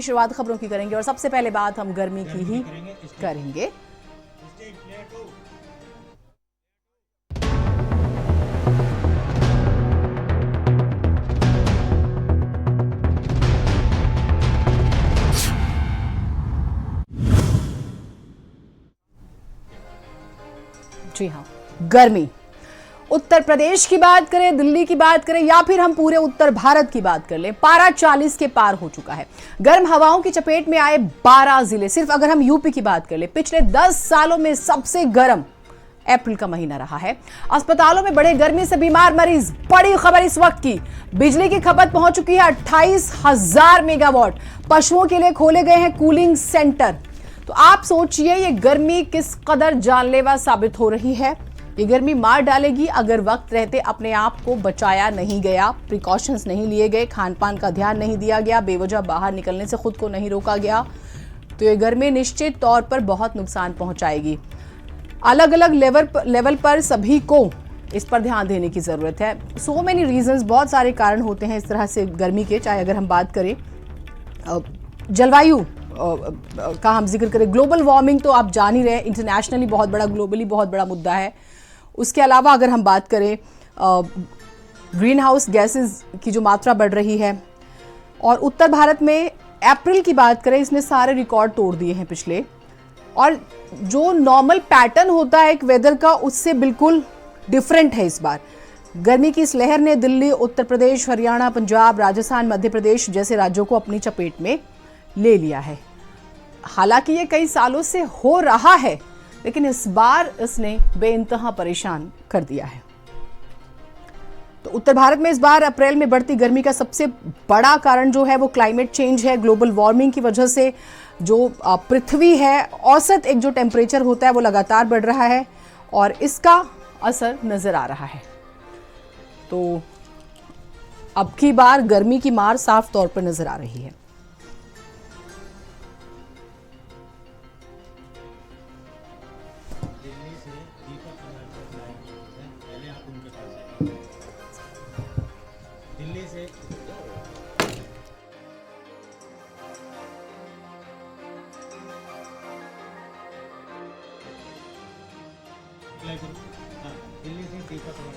शुरुआत खबरों की करेंगे और सबसे पहले बात हम गर्मी की ही करेंगे। जी हाँ, गर्मी। उत्तर प्रदेश की बात करें, दिल्ली की बात करें या फिर हम पूरे उत्तर भारत की बात कर लें, पारा 40 के पार हो चुका है। गर्म हवाओं की चपेट में आए 12 जिले। सिर्फ अगर हम यूपी की बात कर लें, पिछले 10 सालों में सबसे गर्म अप्रैल का महीना रहा है। अस्पतालों में बड़े गर्मी से बीमार मरीज। बड़ी खबर इस वक्त की, बिजली की खपत पहुंच चुकी है 28,000 मेगावाट। पशुओं के लिए खोले गए हैं कूलिंग सेंटर। तो आप सोचिए ये गर्मी किस कदर जानलेवा साबित हो रही है। ये गर्मी मार डालेगी अगर वक्त रहते अपने आप को बचाया नहीं गया, प्रिकॉशंस नहीं लिए गए, खान पान का ध्यान नहीं दिया गया, बेवजह बाहर निकलने से खुद को नहीं रोका गया, तो ये गर्मी निश्चित तौर पर बहुत नुकसान पहुंचाएगी। अलग अलग लेवल पर सभी को इस पर ध्यान देने की जरूरत है। सो मेनी रीजंस, बहुत सारे कारण होते हैं इस तरह से गर्मी के। चाहे अगर हम बात करें जलवायु का हम जिक्र करें, ग्लोबल वार्मिंग तो आप जान ही रहे हैं, इंटरनेशनली बहुत बड़ा, ग्लोबली बहुत बड़ा मुद्दा है। उसके अलावा अगर हम बात करें ग्रीन हाउस गैसेस की जो मात्रा बढ़ रही है, और उत्तर भारत में अप्रैल की बात करें, इसने सारे रिकॉर्ड तोड़ दिए हैं पिछले। और जो नॉर्मल पैटर्न होता है एक वेदर का, उससे बिल्कुल डिफरेंट है इस बार। गर्मी की इस लहर ने दिल्ली, उत्तर प्रदेश, हरियाणा, पंजाब, राजस्थान, मध्य प्रदेश जैसे राज्यों को अपनी चपेट में ले लिया है। हालांकि ये कई सालों से हो रहा है, लेकिन इस बार इसने बेइंतहा परेशान कर दिया है। तो उत्तर भारत में इस बार अप्रैल में बढ़ती गर्मी का सबसे बड़ा कारण जो है वो क्लाइमेट चेंज है। ग्लोबल वार्मिंग की वजह से जो पृथ्वी है, औसत एक जो टेम्परेचर होता है वो लगातार बढ़ रहा है और इसका असर नजर आ रहा है। तो अब की बार गर्मी की मार साफ तौर पर नजर आ रही है।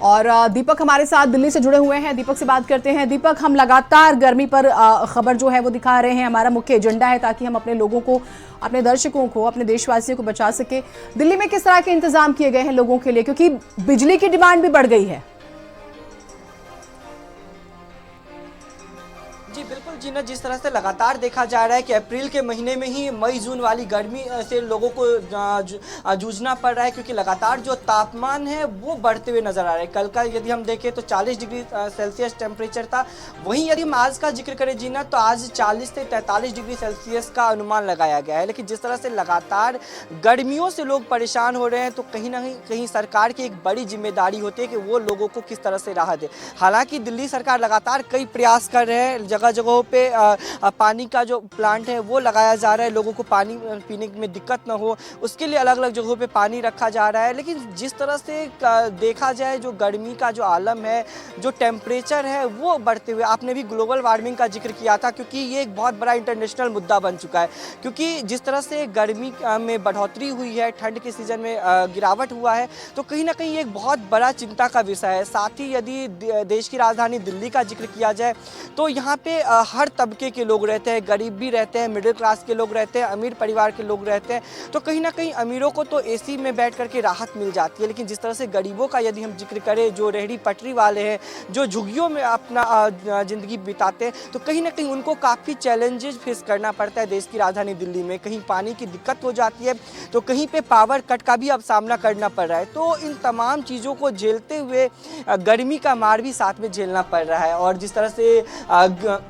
और दीपक हमारे साथ दिल्ली से जुड़े हुए हैं, दीपक से बात करते हैं। दीपक, हम लगातार गर्मी पर खबर जो है वो दिखा रहे हैं, हमारा मुख्य एजेंडा है ताकि हम अपने लोगों को, अपने दर्शकों को, अपने देशवासियों को बचा सके। दिल्ली में किस तरह के इंतजाम किए गए हैं लोगों के लिए, क्योंकि बिजली की डिमांड भी बढ़ गई है? जी बिल्कुल जीना, जिस तरह से लगातार देखा जा रहा है कि अप्रैल के महीने में ही मई जून वाली गर्मी से लोगों को जूझना पड़ रहा है, क्योंकि लगातार जो तापमान है वो बढ़ते हुए नजर आ रहा है। कल का यदि हम देखें तो 40 डिग्री सेल्सियस टेम्परेचर था। वहीं यदि हम आज का जिक्र करें जीना, तो आज 40 से 43 डिग्री सेल्सियस का अनुमान लगाया गया है। लेकिन जिस तरह से लगातार गर्मियों से लोग परेशान हो रहे हैं, तो कहीं ना कहीं सरकार की एक बड़ी जिम्मेदारी होती है कि वो लोगों को किस तरह से राहत दे। हालांकि दिल्ली सरकार लगातार कई प्रयास कर रहे हैं, जगह जगहों पे पानी का जो प्लांट है वो लगाया जा रहा है, लोगों को पानी पीने में दिक्कत ना हो, उसके लिए अलग अलग जगहों पे पानी रखा जा रहा है। लेकिन जिस तरह से देखा जाए, जो गर्मी का जो आलम है, जो टेम्परेचर है वो बढ़ते हुए, आपने भी ग्लोबल वार्मिंग का जिक्र किया था, क्योंकि ये एक बहुत बड़ा इंटरनेशनल मुद्दा बन चुका है। क्योंकि जिस तरह से गर्मी में बढ़ोतरी हुई है, ठंड के सीजन में गिरावट हुआ है, तो कहीं ना कहीं एक बहुत बड़ा चिंता का विषय है। साथ ही यदि देश की राजधानी दिल्ली का जिक्र किया जाए, तो यहाँ पे हर तबके के लोग रहते हैं, गरीब भी रहते हैं, मिडिल क्लास के लोग रहते हैं, अमीर परिवार के लोग रहते हैं। तो कहीं ना कहीं अमीरों को तो एसी में बैठ करके राहत मिल जाती है, लेकिन जिस तरह से गरीबों का यदि हम जिक्र करें, जो रेहड़ी पटरी वाले हैं, जो झुग्गियों में अपना ज़िंदगी बिताते हैं, तो कहीं ना कहीं उनको काफ़ी चैलेंजेस फेस करना पड़ता है देश की राजधानी दिल्ली में। कहीं पानी की दिक्कत हो जाती है, तो कहीं पर पावर कट का भी अब सामना करना पड़ रहा है। तो इन तमाम चीज़ों को झेलते हुए गर्मी का मार भी साथ में झेलना पड़ रहा है। और जिस तरह से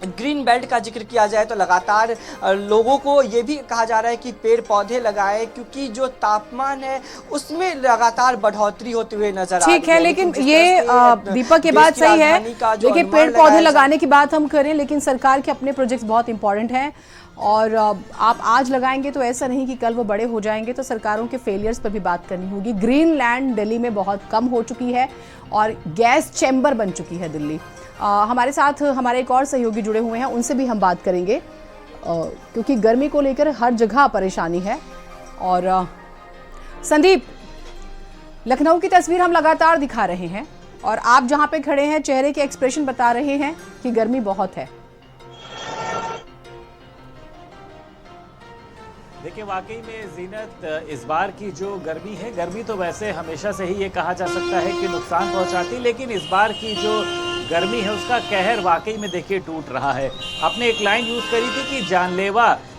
ग्रीन बेल्ट का जिक्र किया जाए, तो लगातार लोगों को ये भी कहा जा रहा है कि पेड़ पौधे लगाएं, क्योंकि जो तापमान है उसमें लगातार बढ़ोतरी होते हुए नजर आ रही है। ठीक है, लेकिन ये दीपक, ये बात सही है। देखिए, पेड़ पौधे लगाने की बात हम करें, लेकिन सरकार के अपने प्रोजेक्ट्स बहुत इंपॉर्टेंट हैं, और आप आज लगाएंगे तो ऐसा नहीं कि कल वो बड़े हो जाएंगे। तो सरकारों के फेलियर्स पर भी बात करनी होगी। ग्रीन लैंड दिल्ली में बहुत कम हो चुकी है और गैस चैम्बर बन चुकी है दिल्ली। हमारे साथ हमारे एक और सहयोगी जुड़े हुए हैं, उनसे भी हम बात करेंगे। क्योंकि गर्मी को लेकर हर जगह परेशानी है। और संदीप, लखनऊ की तस्वीर हम लगातार दिखा रहे हैं और आप जहां पे खड़े हैं चेहरे के एक्सप्रेशन बता रहे हैं कि गर्मी बहुत है। देखिए, वाकई में जीनत, इस बार की जो गर्मी है, गर्मी तो वैसे हमेशा से ही ये कहा जा सकता है कि नुकसान पहुंचाती, लेकिन इस बार की जो गर्मी है उसका कहर वाकई में देखिए टूट रहा है। आपने एक लाइन यूज़ करी थी कि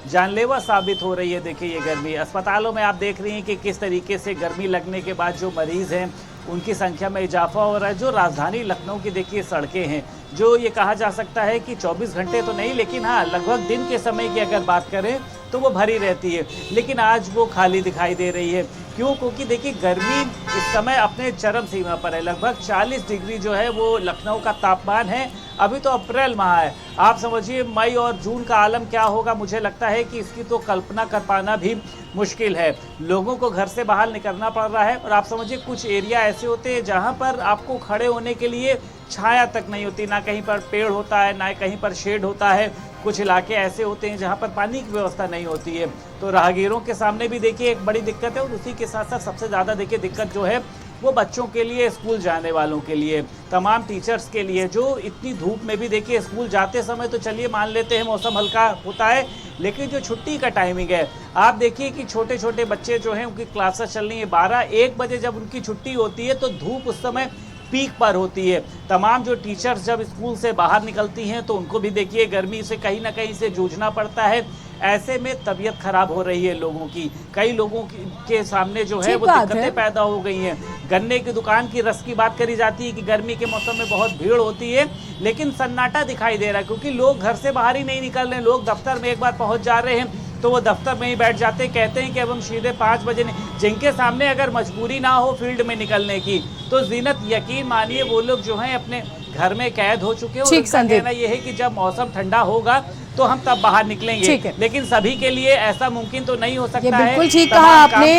जानलेवा साबित हो रही है। देखिए ये गर्मी, अस्पतालों में आप देख रही हैं कि किस तरीके से गर्मी लगने के बाद जो मरीज़ हैं उनकी संख्या में इजाफा हो रहा है। जो राजधानी लखनऊ की देखिए सड़कें हैं, जो ये कहा जा सकता है कि 24 घंटे तो नहीं, लेकिन हाँ लगभग दिन के समय की अगर बात करें तो वो भरी रहती है, लेकिन आज वो खाली दिखाई दे रही है। क्यों? क्योंकि देखिए गर्मी इस समय अपने चरम सीमा पर है। लगभग 40 डिग्री जो है वो लखनऊ का तापमान है। अभी तो अप्रैल माह है, आप समझिए मई और जून का आलम क्या होगा, मुझे लगता है कि इसकी तो कल्पना कर पाना भी मुश्किल है। लोगों को घर से बाहर निकलना पड़ रहा है और आप समझिए कुछ एरिया ऐसे होते हैं जहां पर आपको खड़े होने के लिए छाया तक नहीं होती, ना कहीं पर पेड़ होता है, ना कहीं पर शेड होता है। कुछ इलाके ऐसे होते हैं जहां पर पानी की व्यवस्था नहीं होती है। तो राहगीरों के सामने भी देखिए एक बड़ी दिक्कत है और उसी के साथ साथ सबसे ज़्यादा देखिए दिक्कत जो है वो बच्चों के लिए, स्कूल जाने वालों के लिए, तमाम टीचर्स के लिए, जो इतनी धूप में भी देखिए स्कूल जाते समय तो चलिए मान लेते हैं मौसम हल्का होता है, लेकिन जो छुट्टी का टाइमिंग है, आप देखिए कि छोटे छोटे बच्चे जो हैं उनकी क्लासेस चल रही है 12-1 बजे जब उनकी छुट्टी होती है तो धूप उस समय पीक पर होती है। तमाम जो टीचर्स जब स्कूल से बाहर निकलती हैं तो उनको भी देखिए गर्मी से कहीं ना कहीं से जूझना पड़ता है। ऐसे में तबीयत खराब हो रही है लोगों की। कई लोगों के सामने जो है वो दिक्कतें पैदा हो गई हैं। गन्ने की दुकान की रस की बात करी जाती है कि गर्मी के मौसम में बहुत भीड़ होती है, लेकिन सन्नाटा दिखाई दे रहा है क्योंकि लोग घर से बाहर ही नहीं निकल रहे। लोग दफ्तर में एक बार पहुंच जा रहे हैं तो वो दफ्तर में ही बैठ जाते, कहते हैं कि अब हम सीधे 5 बजे जिनके सामने अगर मजबूरी ना हो फील्ड में निकलने की, तो जीनत यकीन मानिए वो लोग जो हैं अपने घर में कैद हो चुके हैं। और उनका कहना ये है कि जब मौसम ठंडा होगा तो हम तब बाहर निकलेंगे, लेकिन सभी के लिए ऐसा मुमकिन तो नहीं हो सकता है। बिल्कुल ठीक कहा आपने।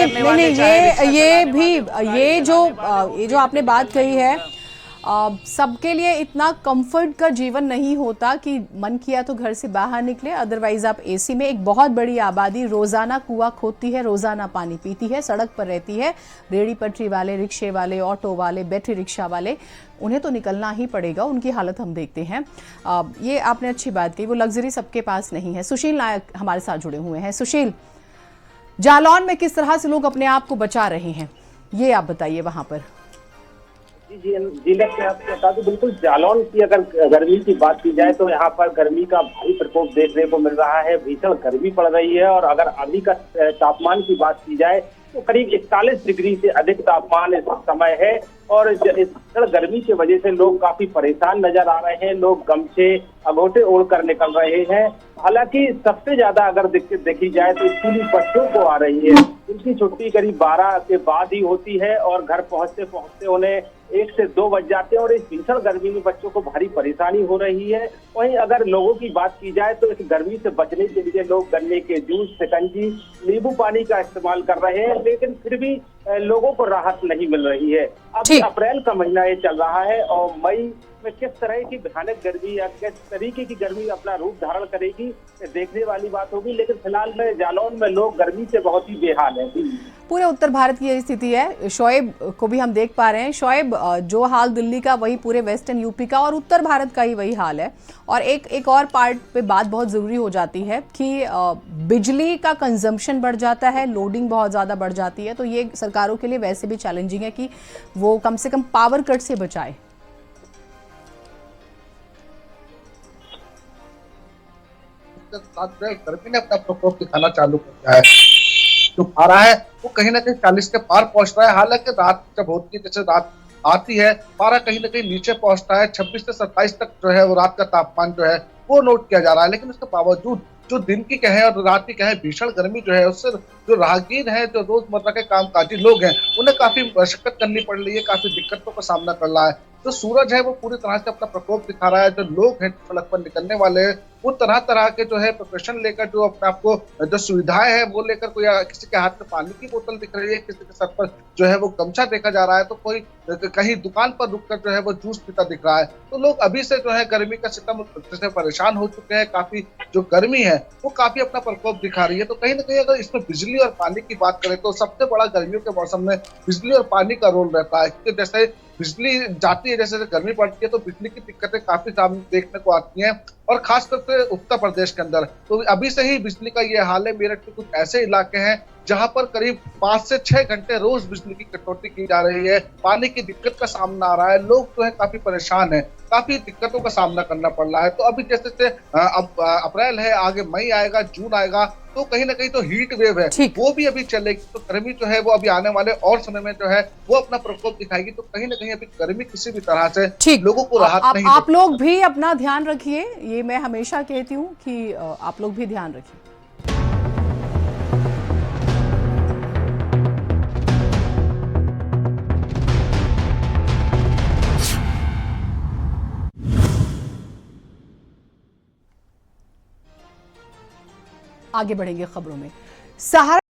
ये जो आपने बात कही है, सबके लिए इतना कंफर्ट का जीवन नहीं होता कि मन किया तो घर से बाहर निकले, अदरवाइज आप एसी में। एक बहुत बड़ी आबादी रोजाना कुआं खोदती है, रोजाना पानी पीती है, सड़क पर रहती है। रेहड़ी पटरी वाले, रिक्शे वाले, ऑटो वाले, बैटरी रिक्शा वाले, उन्हें तो निकलना ही पड़ेगा। उनकी हालत हम देखते हैं। ये आपने अच्छी बात कही, वो लग्जरी सबके पास नहीं है। सुशील नायक हमारे साथ जुड़े हुए हैं। सुशील, जालौन में किस तरह से लोग अपने आप को बचा रहे हैं, ये आप बताइए वहां पर। जी मैं आपको बता दूं, बिल्कुल जालौन की अगर गर्मी की बात की जाए तो यहाँ पर गर्मी का भारी प्रकोप देखने को मिल रहा है। भीषण गर्मी पड़ रही है और अगर अभी का तापमान की बात की जाए तो करीब 41 डिग्री से अधिक तापमान इस समय है। और इस भीषण गर्मी की वजह से लोग काफी परेशान नजर आ रहे हैं। लोग गमछे अगोटे ओढ़ कर निकल रहे हैं। हालांकि सबसे ज्यादा अगर दिक्कत देखी जाए तो स्कूली बच्चों को आ रही है। उनकी छुट्टी करीब 12 के बाद ही होती है और घर पहुंचते पहुंचते उन्हें 1 से 2 बज जाते हैं और इस भीषण गर्मी में बच्चों को भारी परेशानी हो रही है। वहीं अगर लोगों की बात की जाए तो इस गर्मी से बचने के लिए लोग गन्ने के जूस, शिकंजी, नींबू पानी का इस्तेमाल कर रहे हैं, लेकिन फिर भी लोगों को राहत नहीं मिल रही है। अब अप्रैल का महीना ये चल रहा है और मई में किस तरह की भयानक गर्मी या किस तरीके की गर्मी अपना रूप धारण करेगी देखने वाली बात होगी। लेकिन फिलहाल में जालौन में लोग गर्मी से बहुत ही बेहाल है। पूरे उत्तर भारत की यही स्थिति है। शोएब को भी हम देख पा रहे हैं। शोएब, जो हाल दिल्ली का वही पूरे वेस्टर्न यूपी का और उत्तर भारत का ही वही हाल है। और एक और पार्ट पे बात बहुत ज़रूरी हो जाती है कि बिजली का कंजम्पशन बढ़ जाता है, लोडिंग बहुत ज़्यादा बढ़ जाती है। तो ये सरकारों के लिए वैसे भी चैलेंजिंग है कि वो कम से कम पावर कट से बचाए। गर्मी ने अपना प्रकोप दिखाना चालू कर दिया है। जो पारा है वो कहीं ना कहीं 40 के पार पहुंच रहा है। हालांकि रात जब होती है, जैसे रात आती है, पारा कहीं ना कहीं नीचे पहुंचता है। 26 से 27 तक जो है वो रात का तापमान जो है वो नोट किया जा रहा है। लेकिन उसके बावजूद जो दिन की कहे और रात की कहे भीषण गर्मी जो है उससे जो राहगीर है, जो रोजमर्रा के कामकाजी लोग हैं, उन्हें काफी मशक्कत करनी पड़ रही है, काफी दिक्कतों का सामना कर रहा है। जो सूरज है वो पूरी तरह से अपना प्रकोप दिखा रहा है। जो लोग हैं सड़क पर निकलने वाले हैं वो तरह तरह के जो है प्रिकॉशन लेकर, जो अपने आपको जो सुविधाएं हैं वो लेकर, कोई किसी के हाथ में पानी की बोतल दिख रही है, किसी के सर पर जो है वो गमछा देखा जा रहा है, तो कोई कहीं दुकान पर रुककर जो है वो जूस पीता दिख रहा है। तो लोग अभी से जो है गर्मी का सितम से परेशान हो चुके हैं। काफी जो गर्मी है वो काफी अपना प्रकोप दिखा रही है। तो कहीं ना कहीं अगर इसमें बिजली और पानी की बात करें तो सबसे बड़ा गर्मियों के मौसम में बिजली और पानी का रोल रहता है, क्योंकि जैसे बिजली जाती है, जैसे गर्मी पड़ती है तो बिजली की दिक्कतें काफी सामने देखने को आती हैं, और खासतौर से उत्तर प्रदेश के अंदर तो अभी से ही बिजली का ये हाल है। मेरठ के कुछ ऐसे इलाके हैं जहां पर करीब 5 से 6 घंटे रोज बिजली की कटौती की जा रही है, पानी की दिक्कत का सामना आ रहा है, लोग जो है काफी परेशान है, काफी दिक्कतों का सामना करना पड़ रहा है। तो अभी जैसे अब अप्रैल है, आगे मई आएगा, जून आएगा, तो कहीं ना कहीं तो हीट वेव है वो भी अभी चलेगी, तो गर्मी जो है वो अभी आने वाले और समय में जो है वो अपना प्रकोप दिखाएगी। तो कहीं ना कहीं अभी गर्मी किसी भी तरह से लोगों को राहत नहीं आप लोग भी अपना ध्यान रखिए, ये मैं हमेशा कहती हूँ कि आप लोग भी ध्यान रखिए। आगे बढ़ेंगे खबरों में। सहारा